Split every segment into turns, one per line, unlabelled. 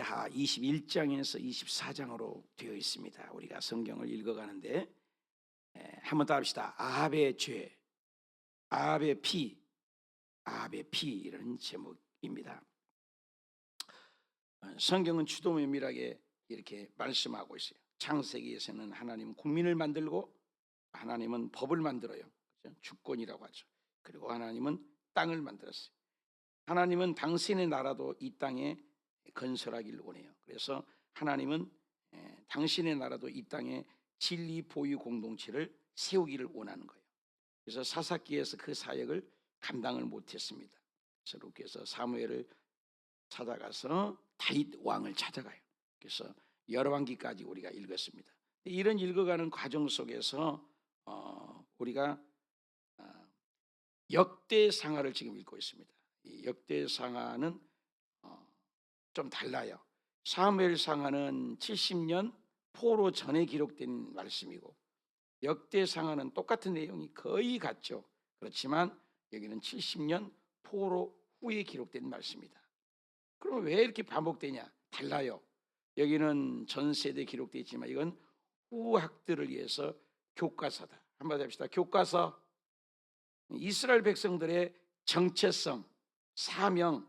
역대하 21장에서 24장으로 되어 있습니다. 우리가 성경을 읽어가는데 한번 따라합시다. 아합의 죄, 아합의 피, 아합의 피, 이런 제목입니다. 성경은 주도 면밀하게 이렇게 말씀하고 있어요. 창세기에서는 하나님은 국민을 만들고 하나님은 법을 만들어요. 그렇죠? 주권이라고 하죠. 그리고 하나님은 땅을 만들었어요. 하나님은 당신의 나라도 이 땅에 건설하기를 원해요. 그래서 하나님은 당신의 나라도 이 땅에 진리 보유 공동체를 세우기를 원하는 거예요. 그래서 사사기에서 그 사역을 감당을 못했습니다. 그래서 룻께서 사무엘을 찾아가서 다윗 왕을 찾아가요. 그래서 열왕기까지 우리가 읽었습니다. 이런 읽어가는 과정 속에서 우리가 역대상하를 지금 읽고 있습니다. 이 역대상하는 좀 달라요. 사무엘상하는 70년 포로 전에 기록된 말씀이고 역대상하는 똑같은 내용이 거의 같죠. 그렇지만 여기는 70년 포로 후에 기록된 말씀이다. 그럼 왜 이렇게 반복되냐? 달라요. 여기는 전 세대에 기록되어 있지만 이건 후학들을 위해서 교과서다. 한마디 합시다. 교과서. 이스라엘 백성들의 정체성, 사명,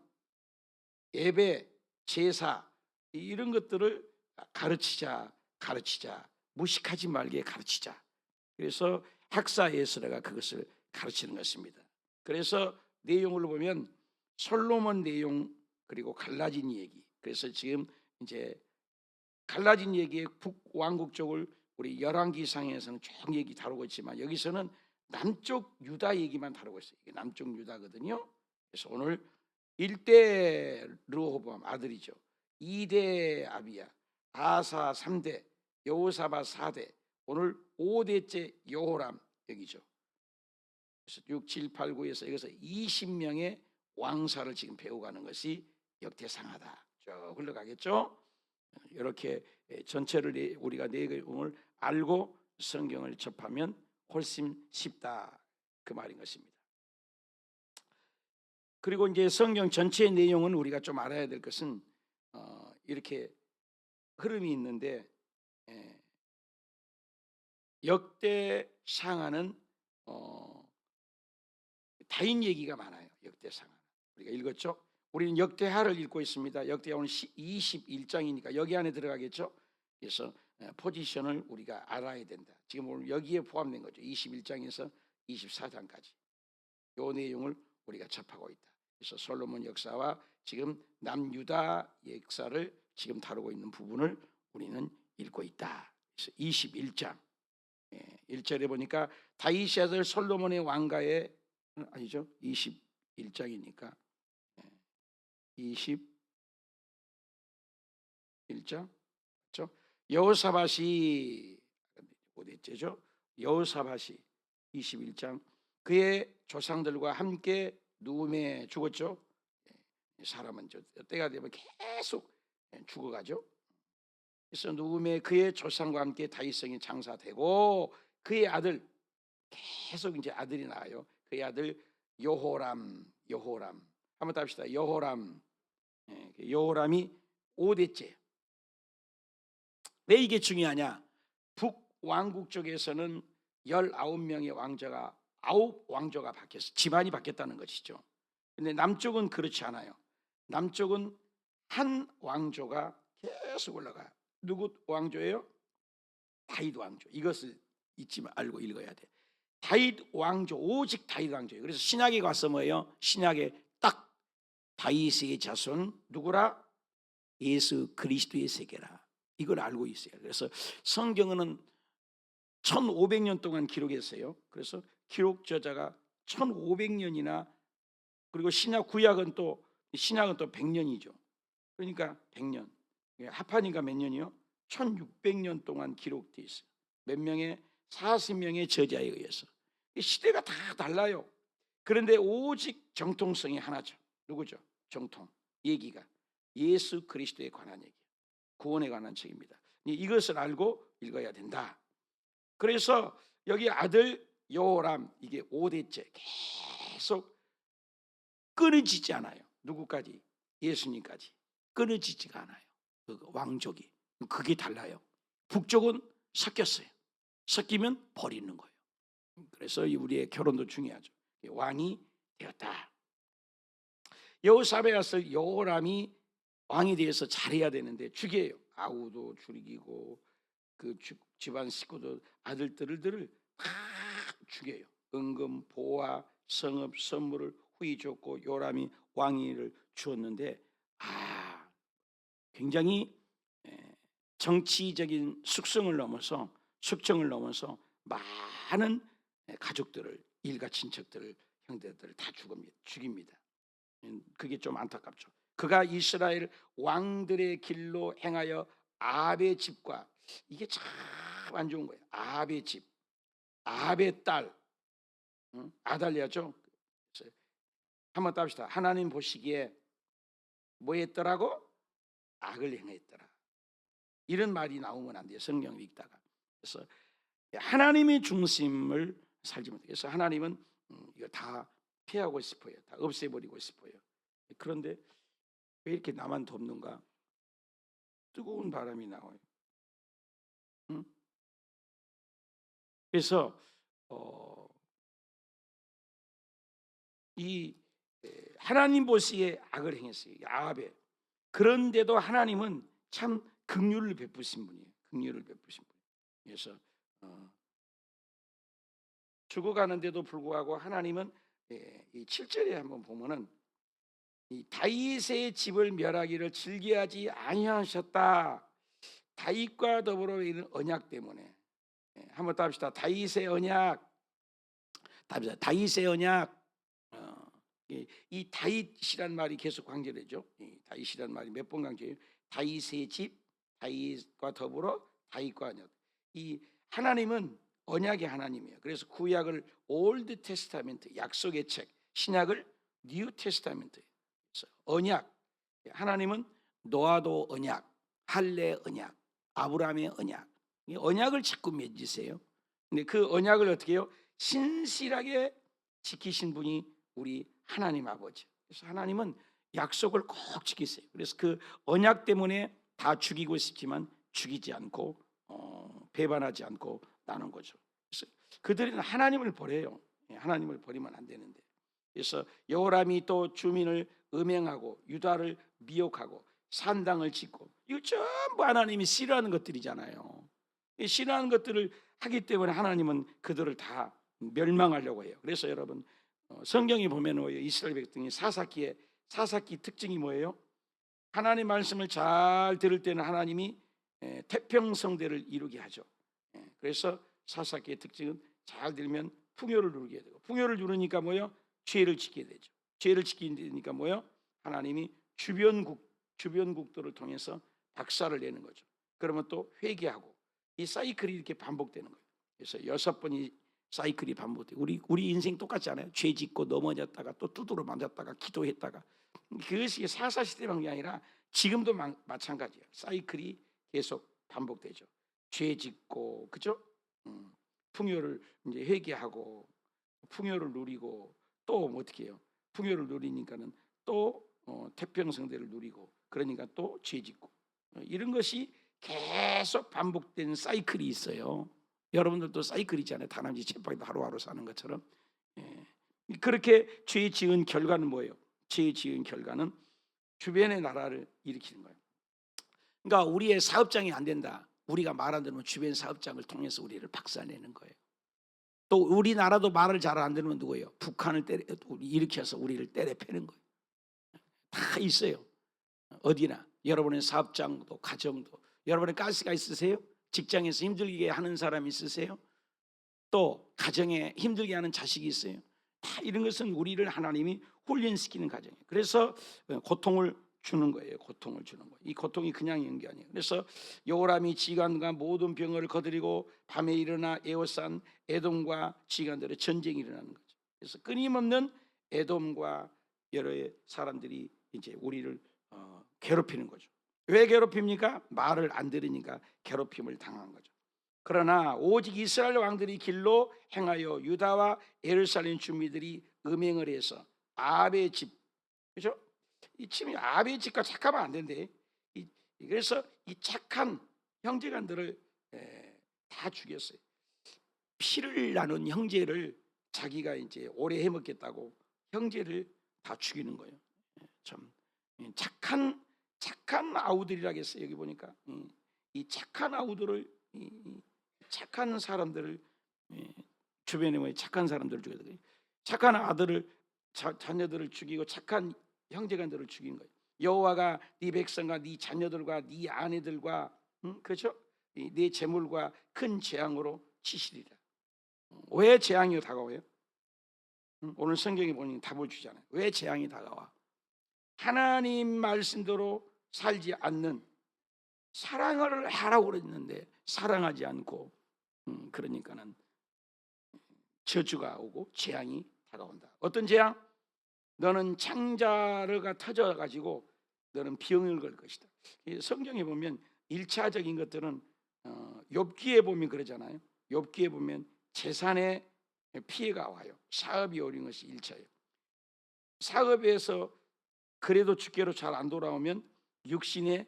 예배, 제사 이런 것들을 가르치자, 무식하지 말게 가르치자. 그래서 학사 예스라가 그것을 가르치는 것입니다. 그래서 내용을 보면 솔로몬 내용 그리고 갈라진 얘기. 그래서 지금 이제 갈라진 얘기의 북왕국 쪽을 우리 열왕기상에서는 쭉 얘기 다루고 있지만 여기서는 남쪽 유다 얘기만 다루고 있어요. 이게 남쪽 유다거든요. 그래서 오늘 1대 르호보암 아들이죠. 2대 아비야, 아사 3대, 여호사밧 4대, 오늘 5대째 여호람 여기죠. 그래서 6, 7, 8, 9에서 여기서 20명의 왕사를 지금 배워가는 것이 역대상하다. 쭉 흘러가겠죠. 이렇게 전체를 우리가 내용을 알고 성경을 접하면 훨씬 쉽다 그 말인 것입니다. 그리고 이제 성경 전체의 내용은 우리가 좀 알아야 될 것은 이렇게 흐름이 있는데 역대상하는 다인 얘기가 많아요. 역대상하는 우리가 읽었죠. 우리는 역대하를 읽고 있습니다. 역대하 오늘 21장이니까 여기 안에 들어가겠죠. 그래서 포지션을 우리가 알아야 된다. 지금 오늘 여기에 포함된 거죠. 21장에서 24장까지 이 내용을 우리가 접하고 있다. 그래서 솔로몬 역사와 지금 남유다 역사를 지금 다루고 있는 부분을 우리는 읽고 있다. 그래서 21장 1절에 보니까 다윗의 아들 솔로몬의 왕가의 아니죠. 21장이니까 21장 그렇죠? 여호사밧이 어디였죠? 여호사밧이 21장 그의 조상들과 함께 누움에 죽었죠. 사람은 때가 되면 계속 죽어가죠. 그래서 누움에 그의 조상과 함께 다윗성이 장사되고 그의 아들 계속 이제 아들이 나와요. 그의 아들 여호람 한번 답시다. 여호람이 5대째. 왜 이게 중요하냐? 북왕국 쪽에서는 19명의 왕자가 9왕조가 바뀌었어. 집안이 바뀌었다는 것이죠. 근데 남쪽은 그렇지 않아요. 남쪽은 한 왕조가 계속 올라가요. 누구 왕조예요? 다윗 왕조. 이것을 잊지 말고 읽어야 돼. 다윗 왕조, 오직 다윗 왕조예요. 그래서 신약에 가서 뭐예요? 신약에 딱 다윗의 자손 누구라? 예수 그리스도의 세계라. 이걸 알고 있어요. 그래서 성경은 1500년 동안 기록했어요. 그래서 기록 저자가 1500년이나 그리고 신약은 또 100년이죠. 그러니까 100년. 합하니까 몇 년이요? 1600년 동안 기록되어 있어요. 몇 명의 40명의 저자에 의해서. 시대가 다 달라요. 그런데 오직 정통성이 하나죠. 누구죠? 정통. 얘기가 예수 그리스도에 관한 얘기, 구원에 관한 책입니다. 이것을 알고 읽어야 된다. 그래서 여기 아들 여호람 이게 5대째 계속 끊어지지 않아요. 누구까지? 예수님까지 끊어지지가 않아요. 그 왕족이. 그게 달라요. 북쪽은 섞였어요. 섞이면 버리는 거예요. 그래서 우리의 결혼도 중요하죠. 왕이 되었다. 여호사밧을 여호람이 왕이 되어서 잘해야 되는데 죽여요. 아우도 죽이고 그 집안 식구도 아들들을 다 죽여요. 은금, 보화, 성읍, 선물을 후히 줬고 요람이 왕위를 주었는데 굉장히 정치적인 숙성을 넘어서 숙청을 넘어서 많은 가족들을 일가 친척들을 형제들을 다 죽입니다. 그게 좀 안타깝죠. 그가 이스라엘 왕들의 길로 행하여 아합의 집과 이게 참 안 좋은 거예요. 아합의 집, 아합의 딸 아달랴죠. 한번 따봅시다. 하나님 보시기에 뭐 했더라고? 악을 행했더라. 이런 말이 나오면 안 돼요. 성경 읽다가. 그래서 하나님의 중심을 살지 못해요. 그래서 하나님은 이거 다 피하고 싶어요. 다 없애버리고 싶어요. 그런데 왜 이렇게 나만 돕는가? 뜨거운 바람이 나와요. 그래서 이 하나님 보시기에 악을 행했어요. 아합에. 그런데도 하나님은 참 긍휼을 베푸신 분이에요. 긍휼을 베푸신 분. 그래서 죽어가는데도 불구하고 하나님은 이 7절에 한번 보면은 이 다윗의 집을 멸하기를 즐겨하지 아니하셨다. 다윗과 더불어 있는 언약 때문에. 한번 따봅시다. 다윗의 언약. 답니다. 다윗의 언약. 이 다윗이란 말이 계속 강조되죠. 다윗이란 말이 몇 번 강조해요. 다윗의 집, 다윗과 더불어 다윗과 언약. 이 하나님은 언약의 하나님이에요. 그래서 구약을 올드 테스타멘트, 약속의 책, 신약을 뉴 테스타멘트. 언약. 하나님은 노아도 언약, 할례 언약, 아브라함의 언약. 언약을 자꾸 맺으세요. 근데 그 언약을 어떻게 해요? 신실하게 지키신 분이 우리 하나님 아버지. 그래서 하나님은 약속을 꼭 지키세요. 그래서 그 언약 때문에 다 죽이고 싶지만 죽이지 않고 배반하지 않고 나는 거죠. 그래서 그들은 하나님을 버려요. 하나님을 버리면 안 되는데. 그래서 여호람이 또 주민을 음행하고 유다를 미혹하고 산당을 짓고 이거 전부 하나님이 싫어하는 것들이잖아요. 싫어하는 것들을 하기 때문에 하나님은 그들을 다 멸망하려고 해요. 그래서 여러분 성경에 보면 이스라엘 백성이 사사기 특징이 뭐예요? 하나님 말씀을 잘 들을 때는 하나님이 태평성대를 이루게 하죠. 그래서 사사기의 특징은 잘 들으면 풍요를 누리게 되고 풍요를 누르니까 뭐예요? 죄를 짓게 되죠. 죄를 지키니까 뭐예요? 하나님이 주변국들을 통해서 박살을 내는 거죠. 그러면 또 회개하고 이 사이클이 이렇게 반복되는 거예요. 그래서 6번이 사이클이 반복돼요. 우리 인생 똑같지 않아요? 죄 짓고 넘어졌다가 또 두드러 맞았다가 기도했다가 그것이 사사시대만이 아니라 지금도 마찬가지예요. 사이클이 계속 반복되죠. 죄 짓고 그죠? 풍요를 이제 회개하고 풍요를 누리고 또 어떻게 해요? 풍요를 누리니까는 또 태평성대를 누리고 그러니까 또 죄 짓고 이런 것이 계속 반복된 사이클이 있어요. 여러분들도 사이클 있잖아요. 다람쥐 쳇바퀴 하루하루 사는 것처럼. 그렇게 죄 지은 결과는 뭐예요? 죄 지은 결과는 주변의 나라를 일으키는 거예요. 그러니까 우리의 사업장이 안 된다. 우리가 말 안 들으면 주변 사업장을 통해서 우리를 박살내는 거예요. 또 우리나라도 말을 잘 안 들으면 누구예요? 북한을 일으켜서 우리를 때려 패는 거예요. 다 있어요. 어디나 여러분의 사업장도 가정도 여러분의 가스가 있으세요? 직장에서 힘들게 하는 사람 있으세요? 또 가정에 힘들게 하는 자식이 있어요? 다 이런 것은 우리를 하나님이 훈련시키는 과정이에요. 그래서 고통을 주는 거예요. 고통을 주는 거예요. 이 고통이 그냥 있는 게 아니에요. 그래서 여호람이 지간과 모든 병을 거드리고 밤에 일어나 에워싼 에돔과 지간들의 전쟁이 일어나는 거죠. 그래서 끊임없는 에돔과 여러 사람들이 이제 우리를 괴롭히는 거죠. 왜 괴롭힙니까? 말을 안 들으니까 괴롭힘을 당한 거죠. 그러나 오직 이스라엘 왕들이 길로 행하여 유다와 예루살렘 주민들이 음행을 해서 아합의 집, 그렇죠? 이 집이 아합의 집과 착하면 안 된대. 그래서 이 착한 형제간들을 다 죽였어요. 피를 나눈 형제를 자기가 이제 오래 해먹겠다고 형제를 다 죽이는 거예요. 참 착한 아우들이라겠어요. 여기 보니까 이 착한 아우들을, 착한 사람들을, 주변에 뭐 착한 사람들을 죽여야 돼. 착한 아들을, 자녀들을 죽이고 착한 형제간들을 죽인 거예요. 여호와가 네 백성과 네 자녀들과 네 아내들과, 그렇죠? 네 재물과 큰 재앙으로 치시리라. 왜 재앙이 다가와요? 오늘 성경에 보니 답을 주잖아요. 왜 재앙이 다가와? 하나님 말씀대로 살지 않는, 사랑을 하라고 그랬는데 사랑하지 않고, 그러니까는 저주가 오고 재앙이 다가온다. 어떤 재앙? 너는 창자가 터져가지고 너는 병을 걸 것이다. 성경에 보면 1차적인 것들은 욥기에 보면 그러잖아요. 욥기에 보면 재산에 피해가 와요. 사업이 어려운 것이 1차예요. 사업에서 그래도 주께로 잘 안 돌아오면 육신에,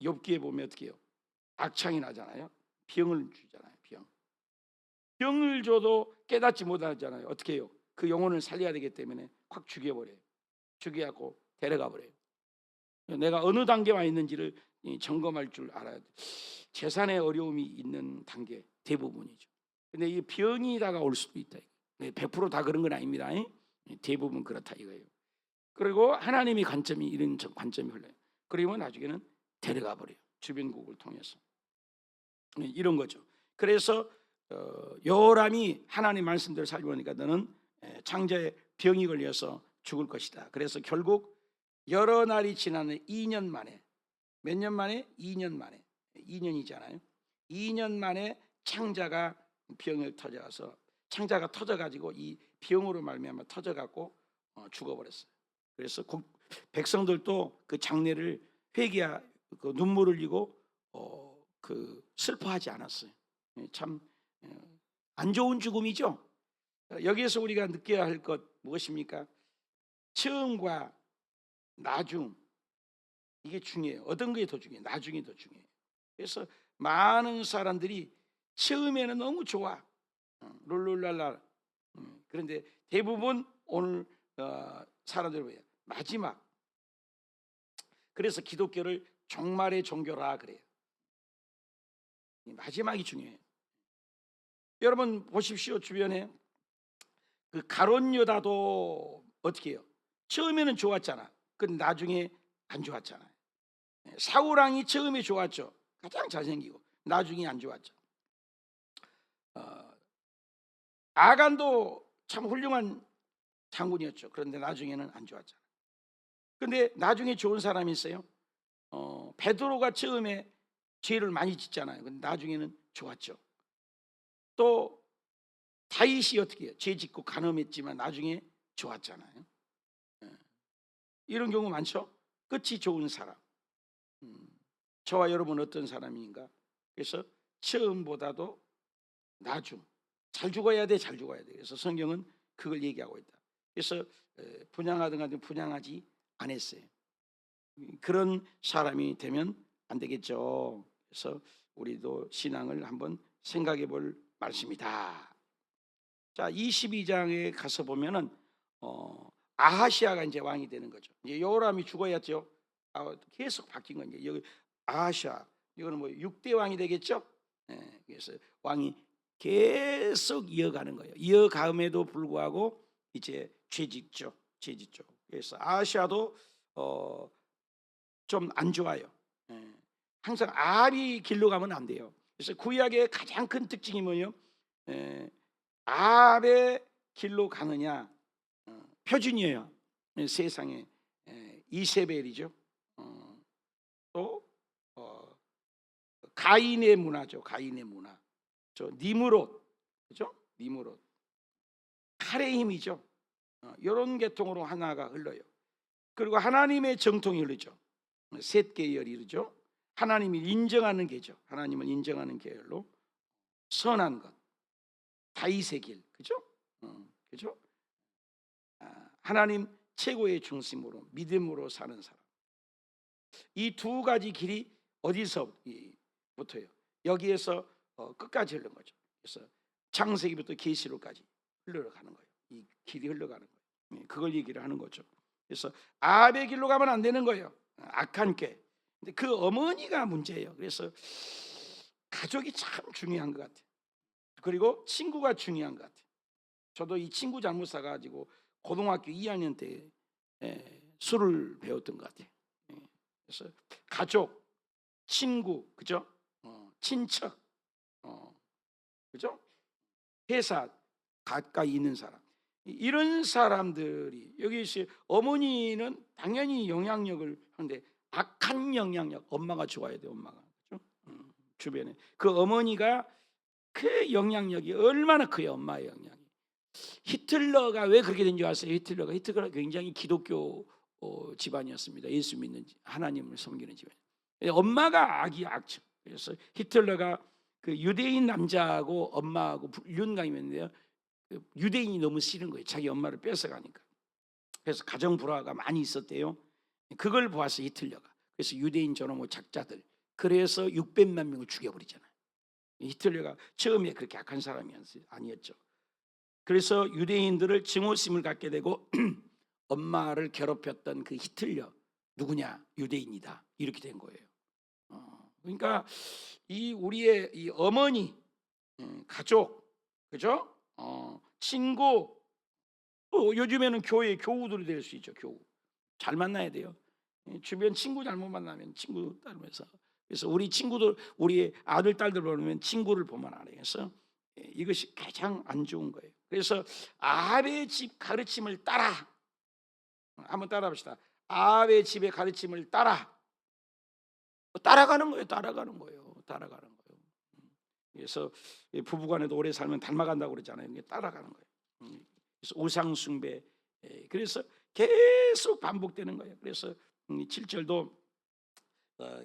욥기에 보면 어떻게 해요? 악창이 나잖아요. 병을 주잖아요. 병을 줘도 깨닫지 못하잖아요. 어떻게 해요? 그 영혼을 살려야 되기 때문에 확 죽여버려요. 죽여갖고 데려가 버려요. 내가 어느 단계에 와 있는지를 점검할 줄 알아야 돼. 재산에 어려움이 있는 단계 대부분이죠. 근데 이 병이 다가올 수도 있다. 100%다 그런 건 아닙니다. 대부분 그렇다 이거예요. 그리고 하나님의 관점이, 이런 관점이 흘러요. 그러면 나중에는 데려가 버려요. 주변국을 통해서. 이런 거죠. 그래서 여호람이 하나님 말씀대로 살고 보니까 너는 창자에 병이 걸려서 죽을 것이다. 그래서 결국 여러 날이 지나는 2년 만에, 몇 년 만에? 2년 만에, 2년이잖아요. 2년 만에 창자가 병을 터져서, 창자가 터져가지고 이 병으로 말미암아 터져갖고 죽어버렸어요. 그래서 백성들도 그 장례를 회개하고 눈물을 흘리고 그 슬퍼하지 않았어요. 참 안 좋은 죽음이죠. 여기에서 우리가 느껴야 할 것 무엇입니까? 처음과 나중, 이게 중요해요. 어떤 게 더 중요해요? 나중이 더 중요해요. 그래서 많은 사람들이 처음에는 너무 좋아, 룰룰랄라. 그런데 대부분 오늘 사람들이 뭐예요? 마지막. 그래서 기독교를 종말의 종교라 그래요. 마지막이 중요해요. 여러분 보십시오. 주변에 그 가룟 유다도 어떻게 해요? 처음에는 좋았잖아. 근데 나중에 안 좋았잖아요. 사울 왕이 처음에 좋았죠. 가장 잘생기고. 나중에 안 좋았죠. 아간도 참 훌륭한 장군이었죠. 그런데 나중에는 안 좋았잖아요. 근데 나중에 좋은 사람이 있어요. 베드로가 처음에 죄를 많이 짓잖아요. 근데 나중에는 좋았죠. 또 다윗이 어떻게 해요? 죄 짓고 간음했지만 나중에 좋았잖아요. 이런 경우 많죠. 끝이 좋은 사람. 저와 여러분 어떤 사람인가? 그래서 처음보다도 나중, 잘 죽어야 돼, 잘 죽어야 돼. 그래서 성경은 그걸 얘기하고 있다. 그래서 분양하든 분양하지 않았어요. 그런 사람이 되면 안 되겠죠. 그래서 우리도 신앙을 한번 생각해 볼 말씀이다. 자, 22장에 가서 보면은 아하시아가 이제 왕이 되는 거죠. 이제 여호람이 죽어야죠. 계속 바뀐 건 이제 여기 아하시아, 이거는 뭐 6대 왕이 되겠죠. 그래서 왕이 계속 이어가는 거예요. 이어감에도 불구하고 이제 죄짓죠. 그래서 아하시아도 좀 안 좋아요. 항상 아합이 길로 가면 안 돼요. 그래서 구약의 가장 큰 특징이 뭐예요? 아합의 길로 가느냐, 표준이에요. 세상에 이세벨이죠. 또 가인의 문화죠. 가인의 문화. 저 니므롯, 그죠? 니므롯. 칼의 힘이죠. 이런 계통으로 하나가 흘러요. 그리고 하나님의 정통이 흐르죠. 셋 계열이 흐르죠. 하나님이 인정하는 계죠. 하나님을 인정하는 계열로 선한 것, 다윗의 길, 그죠? 그죠? 하나님 최고의 중심으로 믿음으로 사는 사람. 이 두 가지 길이 어디서부터요? 여기에서 끝까지 흐르는 거죠. 그래서 창세기부터 계시록까지 흘러가는 거예요. 이 길이 흘러가는 거예요. 그걸 얘기를 하는 거죠. 그래서 아합의 길로 가면 안 되는 거예요. 악한 꾀. 근데 그 어머니가 문제예요. 그래서 가족이 참 중요한 것 같아요. 그리고 친구가 중요한 것 같아요. 저도 이 친구 잘못 사가지고 고등학교 2학년 때 술을 배웠던 것 같아요. 그래서 가족, 친구, 그죠? 친척, 그죠? 회사 가까이 있는 사람, 이런 사람들이 여기 어머니는 당연히 영향력을 하는데 악한 영향력, 엄마가 좋아야 돼, 엄마가. 그죠? 주변에 그 어머니가 그 영향력이 얼마나 커요, 엄마의 영향이. 히틀러가 왜 그렇게 된 줄 아세요? 히틀러가 굉장히 기독교 집안이었습니다. 예수 믿는 하나님을 섬기는 집안. 엄마가 악이죠. 그래서 히틀러가 그 유대인 남자하고 엄마하고 불륜감이었는데요. 그 유대인이 너무 싫은 거예요. 자기 엄마를 뺏어가니까. 그래서 가정 불화가 많이 있었대요. 그걸 보았어, 히틀러가. 그래서 유대인 저놈의 작자들. 그래서 600만 명을 죽여버리잖아요. 히틀러가 처음에 그렇게 악한 사람이 아니었죠. 그래서 유대인들을 증오심을 갖게 되고 엄마를 괴롭혔던 그 히틀러 누구냐? 유대인이다. 이렇게 된 거예요. 그러니까 우리의 이 어머니, 가족, 그죠? 친구, 요즘에는 교우들이 될 수 있죠. 교우 잘 만나야 돼요. 주변 친구 잘못 만나면 친구 따르면서. 그래서 우리 친구들, 우리 아들 딸들 보면 친구를 보면 알아요. 그래서 이것이 가장 안 좋은 거예요. 그래서 아합의 집 가르침을 따라, 한번 따라합시다. 아합의 집의 가르침을 따라가는 거예요. 그래서 부부간에도 오래 살면 닮아간다고 그러잖아요. 이게 따라가는 거예요. 그래서 우상 숭배, 그래서 계속 반복되는 거예요. 그래서 7절도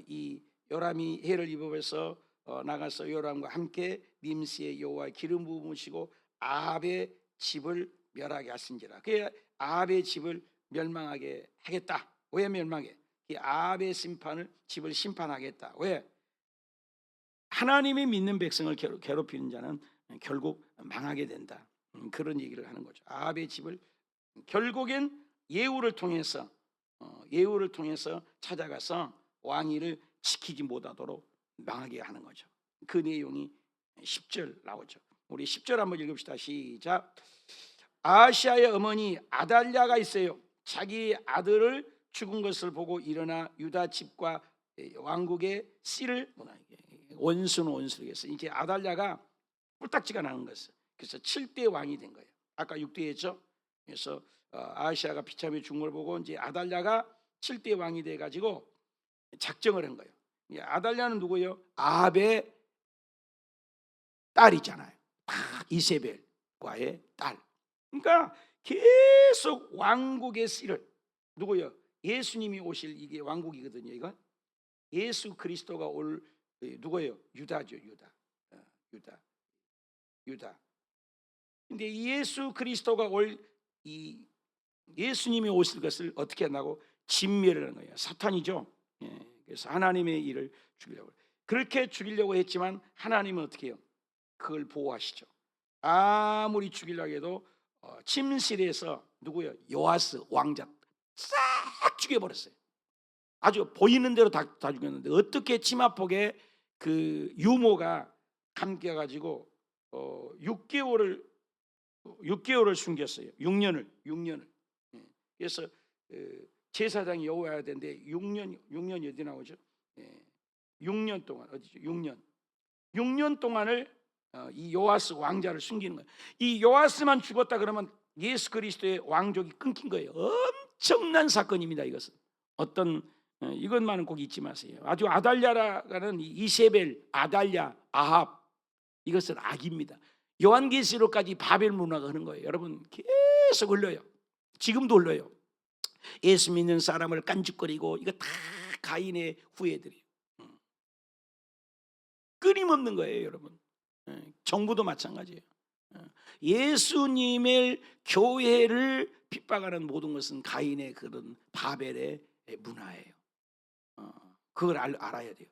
이 요람이 해를 입어서 나가서 요람과 함께 nim시의 여호와의 기름 부으시고 아합의 집을 멸하게 하신지라. 그 아합의 집을 멸망하게 하겠다. 왜 멸망해? 이 아합의 집을 심판하겠다. 왜? 하나님이 믿는 백성을 괴롭히는 자는 결국 망하게 된다. 그런 얘기를 하는 거죠. 아합의 집을 결국엔 예후를 통해서 찾아가서 왕위를 지키지 못하도록 망하게 하는 거죠. 그 내용이 10절 나오죠. 우리 10절 한번 읽읍시다. 시작. 아하시아의 어머니 아달랴가 있어요. 자기 아들을 죽은 것을 보고 일어나 유다 집과 왕국의 씨를 원수는 원수겠어요. 이제 아달랴가 뿔딱지가 나는 것을. 그래서 7대 왕이 된 거예요. 아까 6대였죠. 그래서 아하시아가 비참히 죽은 걸 보고 이제 아달랴가 7대 왕이 돼 가지고 작정을 한 거예요. 아달랴는 누구예요? 아합의 딸이잖아요. 이세벨과의 딸. 그러니까 계속 왕국의 씨를, 누구예요? 예수님이 오실 이게 왕국이거든요. 이건 예수 그리스도가 올 누구예요? 유다죠. 유다. 근데 예수 그리스도가 올 이 예수님이 오실 것을 어떻게 한다고? 진멸을 하는 거예요. 사탄이죠. 그래서 하나님의 일을 죽이려고, 그렇게 죽이려고 했지만 하나님은 어떻게 해요? 그걸 보호하시죠. 아무리 죽이려고 해도 침실에서 누구예요? 요아스 왕자 싹 죽여버렸어요. 아주 보이는 대로 다 죽였는데 어떻게 치마폭에 그 유모가 감겨가지고 6개월을 숨겼어요. 6년을. 그래서 제사장이 여호와야 되는데 6년이 어디 나오죠? 6년 동안 어디죠? 6년 동안을 이 요아스 왕자를 숨기는 거예요. 이 요아스만 죽었다 그러면 예수 그리스도의 왕족이 끊긴 거예요. 엄청난 사건입니다. 이것은 이것만은 꼭 잊지 마세요. 아주 아달랴라는 이세벨, 아달랴, 아합, 이것은 악입니다. 요한계시록까지 바벨 문화가 하는 거예요. 여러분 계속 흘러요. 지금도 흘러요. 예수 믿는 사람을 깐죽거리고, 이거 다 가인의 후예들이에요. 끊임없는 거예요, 여러분. 정부도 마찬가지예요. 예수님의 교회를 핍박하는 모든 것은 가인의 그런 바벨의 문화예요. 그걸 알아야 돼요.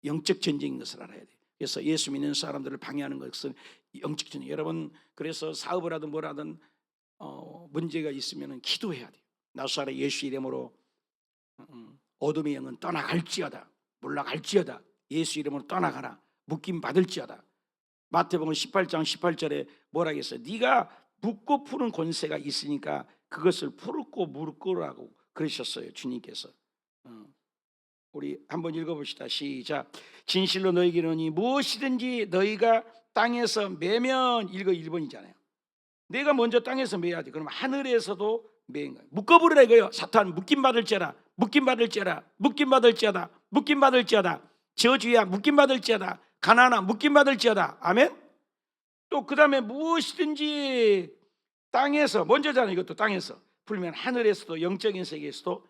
영적 전쟁인 것을 알아야 돼요. 그래서 예수 믿는 사람들을 방해하는 것은 영적 전쟁. 여러분, 그래서 사업을 하든 뭘 하든 문제가 있으면 기도해야 돼요. 나사렛 예수 이름으로 어둠의 영은 떠나갈지어다, 물러갈지어다. 예수 이름으로 떠나가라. 묶임 받을지어다. 마태복음 18장 18절에 뭐라 했어요? 네가 묶고 푸는 권세가 있으니까 그것을 풀고 묶으라고 그러셨어요, 주님께서. 우리 한번 읽어봅시다. 시작. 진실로 너희에게 이르노니 무엇이든지 너희가 땅에서 매면, 이거 1번이잖아요. 내가 먼저 땅에서 매야 돼. 그러면 하늘에서도 매인 거예요. 묶어버리라 이거예요. 사탄 묶임 받을지어다, 묶임 받을지어다, 묶임 받을지어다, 묶임 받을지어다. 저주야 묶임 받을지어다, 가난아 묶임 받을지어다. 아멘. 또 그 다음에 무엇이든지 땅에서, 먼저잖아요. 이것도 땅에서 풀면 하늘에서도, 영적인 세계에서도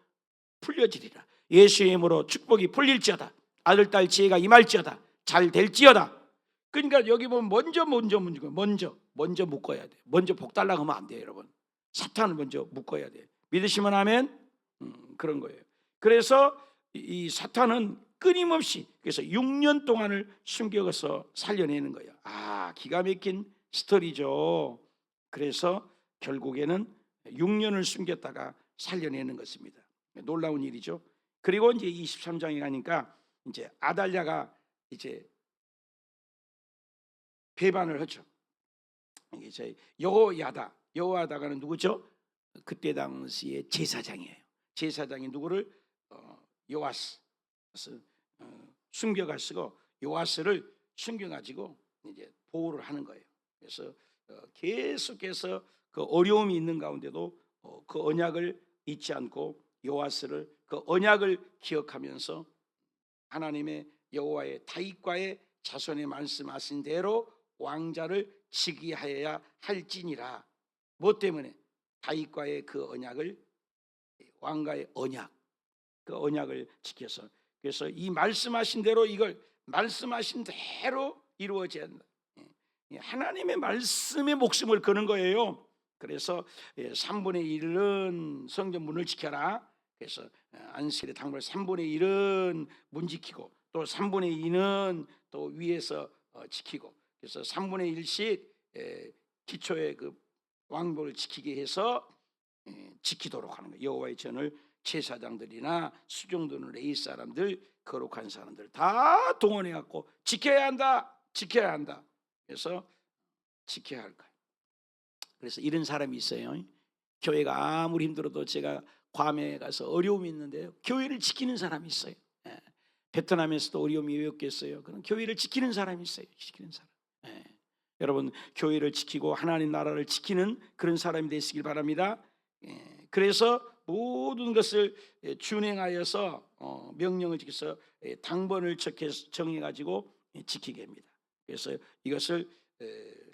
풀려지리라. 예수의 이름으로 축복이 풀릴지어다. 아들 딸 지혜가 임할지어다. 잘 될지어다. 그러니까 여기 보면 먼저 묶어야 돼. 먼저 복 달라고 하면 안 돼요, 여러분. 사탄을 먼저 묶어야 돼. 믿으시면 아멘. 그런 거예요. 그래서 이 사탄은 끊임없이, 그래서 6년 동안을 숨겨서 살려내는 거예요. 기가 막힌 스토리죠. 그래서 결국에는 6년을 숨겼다가 살려내는 것입니다. 놀라운 일이죠. 그리고 이제 23장에 가니까 이제 아달랴가 이제 배반을 하죠. 이제 여호야다가 누구죠? 그때 당시에 제사장이에요. 제사장이 누구를 요아스 숨겨가지고, 요아스를 숨겨가지고 이제 보호를 하는 거예요. 그래서 계속해서 그 어려움이 있는 가운데도 그 언약을 잊지 않고 요아스를, 그 언약을 기억하면서 하나님의 여호와의 다윗과의 자손의 말씀하신 대로 왕자를 즉위하여야 할지니라. 뭐 때문에? 다윗과의 그 언약을, 왕가의 언약, 그 언약을 지켜서. 그래서 이 말씀하신 대로, 이걸 말씀하신 대로 이루어져야 한다. 하나님의 말씀에 목숨을 거는 거예요. 그래서 3분의 1은 성전 문을 지켜라. 그래서 안식일의 당번 3분의 1은 문 지키고, 또 3분의 2는 또 위에서 지키고, 그래서 3분의 1씩 기초의 그 왕복을 지키게 해서 지키도록 하는 거예요. 여호와의 전을 제사장들이나 수종드는 레위 사람들, 거룩한 사람들 다 동원해 갖고 지켜야 한다. 그래서 지켜야 할 거예요. 그래서 이런 사람이 있어요. 교회가 아무리 힘들어도, 제가 괌에 가서 어려움이 있는데요, 교회를 지키는 사람이 있어요. 베트남에서도 어려움이 왜 없겠어요? 그런 교회를 지키는 사람이 있어요. 지키는 사람. 여러분, 교회를 지키고 하나님 나라를 지키는 그런 사람이 되시길 바랍니다. 그래서 모든 것을 준행하여서 명령을 지켜서 당번을 정해가지고 지키게 합니다. 그래서 이것을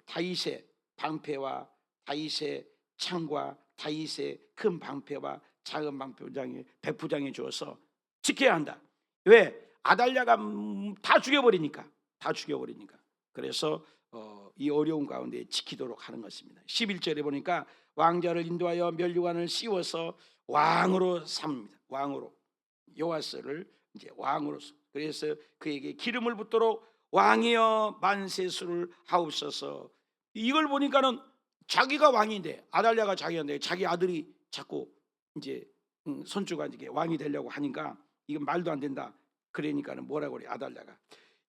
다윗의 방패와 다윗의 창과 다윗의 큰 방패와 작은 방패장에 백부장에 주어서 지켜야 한다. 왜? 아달랴가 다 죽여버리니까. 그래서 이 어려운 가운데 지키도록 하는 것입니다. 11절에 보니까 왕자를 인도하여 면류관을 씌워서 왕으로 삼습니다. 왕으로, 요아스를 이제 왕으로. 그래서 그에게 기름을 붓도록 왕이여 만세수를 하옵소서. 이걸 보니까는 자기가 왕인데, 아달랴가 자기인데 자기 아들이 자꾸 이제 손주가 이제 왕이 되려고 하니까 이건 말도 안 된다. 그러니까는 뭐라고 그래, 아달랴가.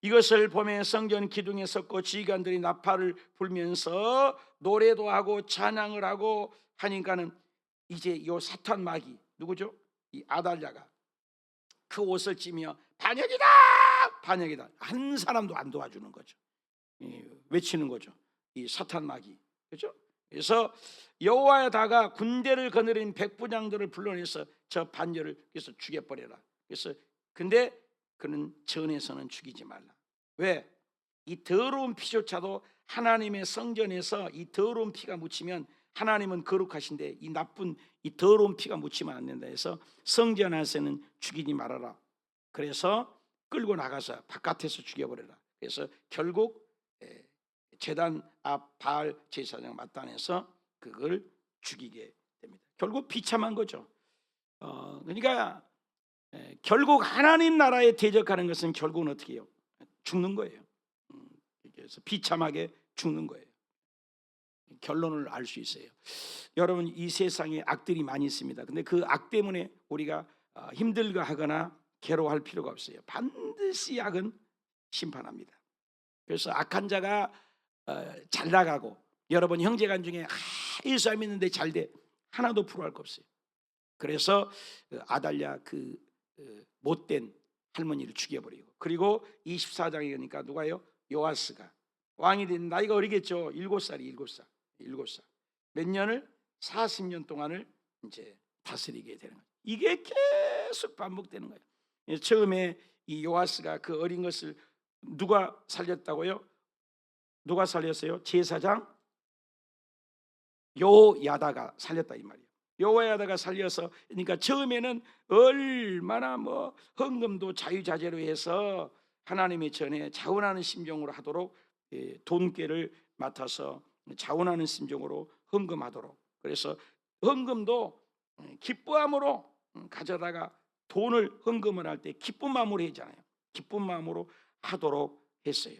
이것을 보면 성전 기둥에 섰고 지휘관들이 나팔을 불면서 노래도 하고 찬양을 하고 하니까는 이제 요 사탄 마귀 누구죠? 이 아달랴가 그 옷을 찌며 반역이다. 한 사람도 안 도와주는 거죠. 외치는 거죠. 이 사탄 마귀, 그렇죠? 그래서 여호와다가 군대를 거느린 백부장들을 불러내서 저 반열을 그래서 죽여버려라. 그래서 근데 그는 전에서는 죽이지 말라. 왜? 이 더러운 피조차도 하나님의 성전에서 이 더러운 피가 묻히면, 하나님은 거룩하신데 이 나쁜 이 더러운 피가 묻히면 안 된다 해서 성전 안에서는 죽이지 말아라. 그래서 끌고 나가서 바깥에서 죽여버려라. 그래서 결국 제단 앞 바알 제사장 마단에서 그걸 죽이게 됩니다. 결국 비참한 거죠. 그러니까 결국 하나님 나라에 대적하는 것은 결국은 어떻게 해요? 죽는 거예요. 그래서 비참하게 죽는 거예요. 결론을 알 수 있어요. 여러분, 이 세상에 악들이 많이 있습니다. 근데 그 악 때문에 우리가 힘들어하거나 괴로워할 필요가 없어요. 반드시 악은 심판합니다. 그래서 악한 자가 잘 나가고, 여러분 형제간 중에 예수 안 믿는데 잘 돼, 하나도 부러워할 거 없어요. 그래서 아달랴 그 못된 할머니를 죽여버리고, 그리고 24장에 그러니까 누가요? 요아스가 왕이 된, 나이가 어리겠죠. 7살. 몇 년을? 40년 동안을 이제 다스리게 되는 거예요. 이게 계속 반복되는 거예요. 처음에 이 요아스가 그 어린 것을 누가 살렸다고요? 누가 살렸어요? 제사장 요야다가 살렸다 이 말이에요. 요야다가 살려서, 그러니까 처음에는 얼마나 헌금도 자유자재로 해서 하나님의 전에 자원하는 심정으로 하도록, 돈깨를 맡아서 자원하는 심정으로 헌금하도록, 그래서 헌금도 기뻐함으로 가져다가 돈을 헌금을 할 때 기쁜 마음으로 했잖아요. 기쁜 마음으로 하도록 했어요.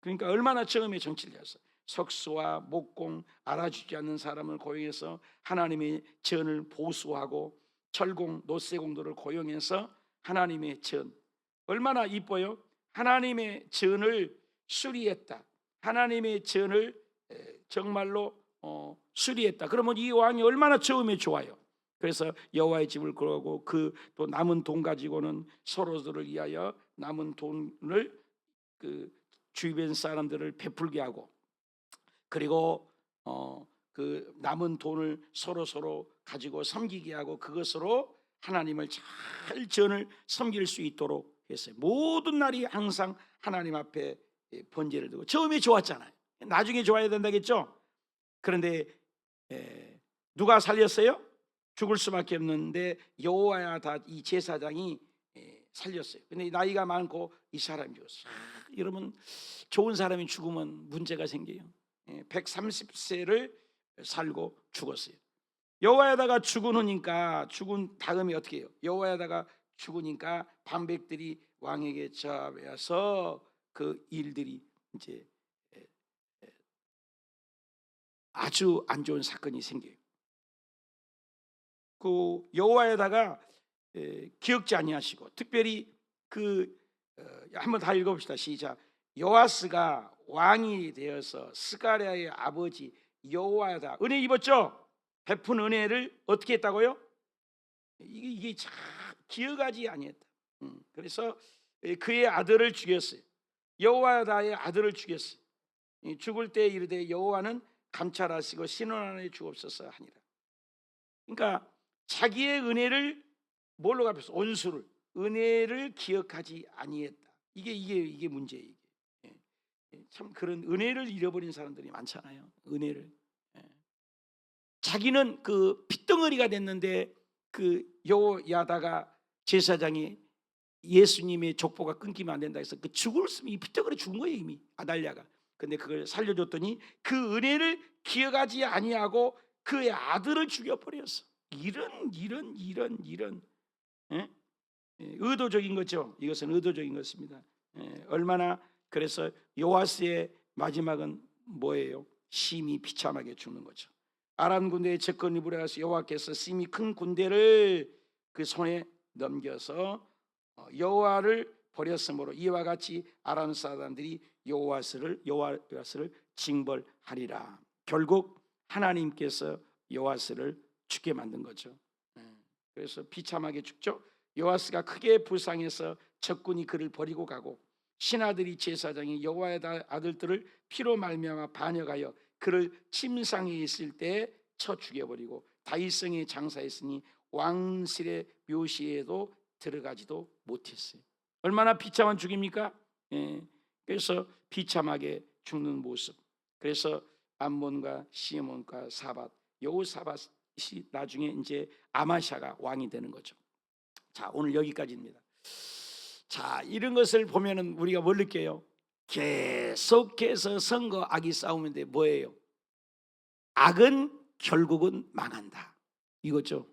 그러니까 얼마나 처음에 정치를 했어요. 석수와 목공, 알아주지 않는 사람을 고용해서 하나님의 전을 보수하고, 철공, 노쇠공들을 고용해서 하나님의 전, 얼마나 이뻐요. 하나님의 전을 수리했다. 하나님의 전을 정말로 수리했다. 그러면 이 왕이 얼마나 처음에 좋아요. 그래서 여호와의 집을 그러고, 그 또 남은 돈 가지고는 서로들을 위하여 남은 돈을 그 주변 사람들을 베풀게 하고, 그리고 그 남은 돈을 서로 가지고 섬기게 하고, 그것으로 하나님을 잘 전을 섬길 수 있도록 했어요. 모든 날이 항상 하나님 앞에 번제를 드고. 처음에 좋았잖아요. 나중에 좋아야 된다겠죠. 그런데 누가 살렸어요? 죽을 수밖에 없는데 여호야다 이 제사장이 살렸어요. 근데 나이가 많고 이 사람이 죽었어요. 여러분, 좋은 사람이 죽으면 문제가 생겨요. 130세를 살고 죽었어요. 여호야다가 죽으니까, 죽은 다음에 어떻게 해요? 여호야다가 죽으니까 방백들이 왕에게 잡아서 그 일들이 이제 아주 안 좋은 사건이 생겨요. 그 여호와에다가 기억지 아니하시고, 특별히 한번 다 읽어봅시다. 시작. 요아스가 왕이 되어서 스가랴의 아버지 여호와에다 은혜 입었죠. 베푼 은혜를 어떻게 했다고요? 이게 참 기억하지 아니했다. 그래서 그의 아들을 죽였어요. 여호와다의 아들을 죽였어요. 죽을 때 이르되 여호와는 감찰하시고 신원하에 주옵소서 하니라. 그러니까 자기의 은혜를 뭘로 갚았어? 온수를, 은혜를 기억하지 아니했다. 이게 문제예요. 참 그런 은혜를 잃어버린 사람들이 많잖아요. 은혜를. 자기는 그 핏덩어리가 됐는데, 그 여호야다가 제사장이 예수님의 족보가 끊기면 안 된다 해서 그 죽을 이 핏덩어리 죽은 거예요 이미, 아달랴가. 근데 그걸 살려줬더니 그 은혜를 기억하지 아니하고 그의 아들을 죽여버렸어. 이런 의도적인 거죠. 이것은 의도적인 것입니다. 얼마나, 그래서 요아스의 마지막은 뭐예요? 심히 비참하게 죽는 거죠. 아람 군대의 접근이 불어서 여호와께서 심히 큰 군대를 그 손에 넘겨서 여호와를 버렸으므로 이와 같이 아람 사람들이 여호와스를 징벌하리라. 결국 하나님께서 여호와스를 죽게 만든 거죠. 그래서 비참하게 죽죠. 요아스가 크게 불쌍해서 적군이 그를 버리고 가고, 신하들이 제사장이 여호와의 아들들을 피로 말미암아 반역하여 그를 침상에 있을 때 쳐 죽여버리고, 다윗성에 장사했으니 왕실의 묘시에도 들어가지도 못했어요. 얼마나 비참한 죽입니까? 그래서 비참하게 죽는 모습. 그래서 암몬과 시몬과 사밧, 여호사밧이 나중에 이제 아마샤가 왕이 되는 거죠. 자, 오늘 여기까지입니다. 자, 이런 것을 보면은 우리가 뭘 느껴요? 계속해서 선거 악이 싸우는데 뭐예요? 악은 결국은 망한다, 이거죠.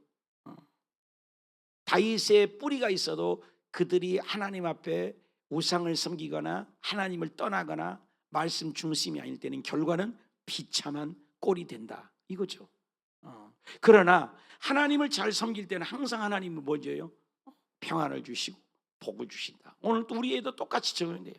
다윗의 뿌리가 있어도 그들이 하나님 앞에 우상을 섬기거나 하나님을 떠나거나 말씀 중심이 아닐 때는 결과는 비참한 꼴이 된다 이거죠. 그러나 하나님을 잘 섬길 때는 항상 하나님은 뭐죠? 평안을 주시고 복을 주신다. 오늘 또 우리에도 똑같이 적용돼요.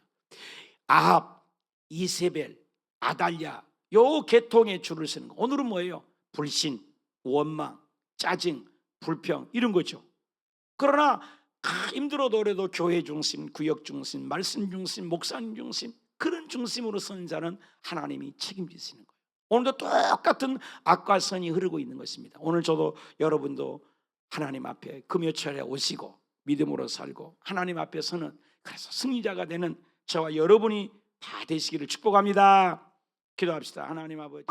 아합, 이세벨, 아달랴 요 계통의 줄을 서는 거. 오늘은 뭐예요? 불신, 원망, 짜증, 불평 이런 거죠. 그러나 힘들어도 그래도 교회 중심, 구역 중심, 말씀 중심, 목사님 중심 그런 중심으로 서는 자는 하나님이 책임지시는 거예요. 오늘도 똑같은 악과 선이 흐르고 있는 것입니다. 오늘 저도 여러분도 하나님 앞에 금요철에 오시고 믿음으로 살고 하나님 앞에 서는 그래서 승리자가 되는 저와 여러분이 다 되시기를 축복합니다. 기도합시다. 하나님 아버지